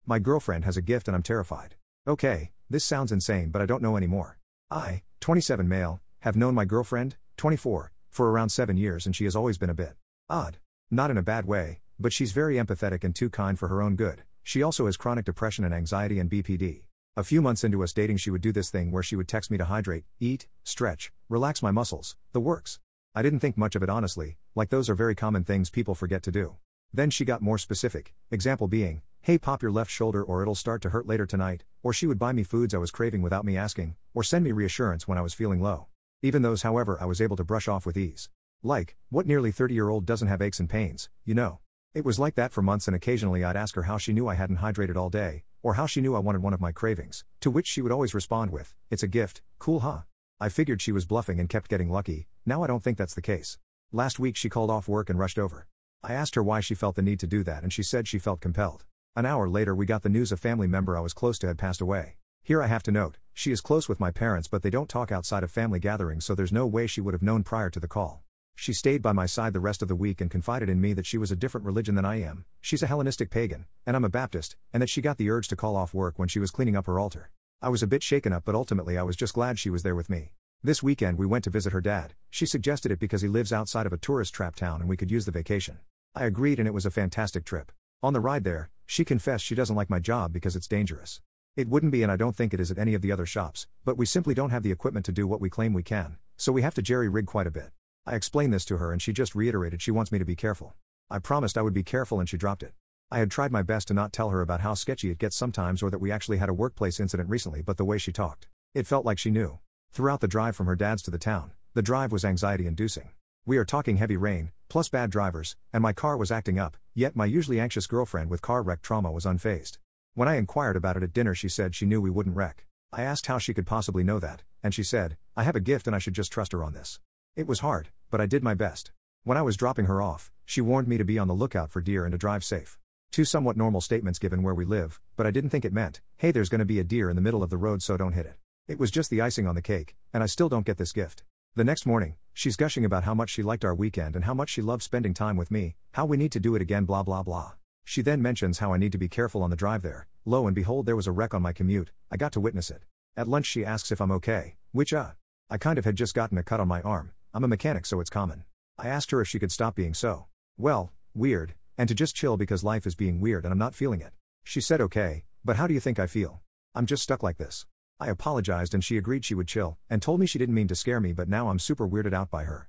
My girlfriend has a gift and I'm terrified. Okay, this sounds insane but I don't know anymore. I, 27 male, have known my girlfriend, 24, for around 7 years and she has always been a bit odd. Not in a bad way, but she's very empathetic and too kind for her own good. She also has chronic depression and anxiety and BPD. A few months into us dating she would do this thing where she would text me to hydrate, eat, stretch, relax my muscles, the works. I didn't think much of it honestly, like those are very common things people forget to do. Then she got more specific, example being, hey pop your left shoulder or it'll start to hurt later tonight, or she would buy me foods I was craving without me asking, or send me reassurance when I was feeling low. Even those however I was able to brush off with ease. Like, what nearly 30-year-old doesn't have aches and pains, you know? It was like that for months and occasionally I'd ask her how she knew I hadn't hydrated all day, or how she knew I wanted one of my cravings, to which she would always respond with, it's a gift, cool huh? I figured she was bluffing and kept getting lucky, now I don't think that's the case. Last week she called off work and rushed over. I asked her why she felt the need to do that and she said she felt compelled. An hour later we got the news a family member I was close to had passed away. Here I have to note, she is close with my parents but they don't talk outside of family gatherings so there's no way she would have known prior to the call. She stayed by my side the rest of the week and confided in me that she was a different religion than I am, she's a Hellenistic pagan, and I'm a Baptist, and that she got the urge to call off work when she was cleaning up her altar. I was a bit shaken up but ultimately I was just glad she was there with me. This weekend we went to visit her dad. She suggested it because he lives outside of a tourist trap town and we could use the vacation. I agreed and it was a fantastic trip. On the ride there, she confessed she doesn't like my job because it's dangerous. It wouldn't be and I don't think it is at any of the other shops, but we simply don't have the equipment to do what we claim we can, so we have to jerry-rig quite a bit. I explained this to her and she just reiterated she wants me to be careful. I promised I would be careful and she dropped it. I had tried my best to not tell her about how sketchy it gets sometimes or that we actually had a workplace incident recently but the way she talked, it felt like she knew. Throughout the drive from her dad's to the town, the drive was anxiety-inducing. We are talking heavy rain, plus bad drivers, and my car was acting up, yet my usually anxious girlfriend with car wreck trauma was unfazed. When I inquired about it at dinner she said she knew we wouldn't wreck. I asked how she could possibly know that, and she said, I have a gift and I should just trust her on this. It was hard, but I did my best. When I was dropping her off, she warned me to be on the lookout for deer and to drive safe. Two somewhat normal statements given where we live, but I didn't think it meant, hey there's gonna be a deer in the middle of the road so don't hit it. It was just the icing on the cake, and I still don't get this gift. The next morning, she's gushing about how much she liked our weekend and how much she loved spending time with me, how we need to do it again blah blah blah. She then mentions how I need to be careful on the drive there. Lo and behold there was a wreck on my commute, I got to witness it. At lunch she asks if I'm okay, which I kind of had just gotten a cut on my arm. I'm a mechanic so it's common. I asked her if she could stop being so, well, weird, and to just chill because life is being weird and I'm not feeling it. She said okay, but how do you think I feel? I'm just stuck like this. I apologized and she agreed she would chill, and told me she didn't mean to scare me but now I'm super weirded out by her.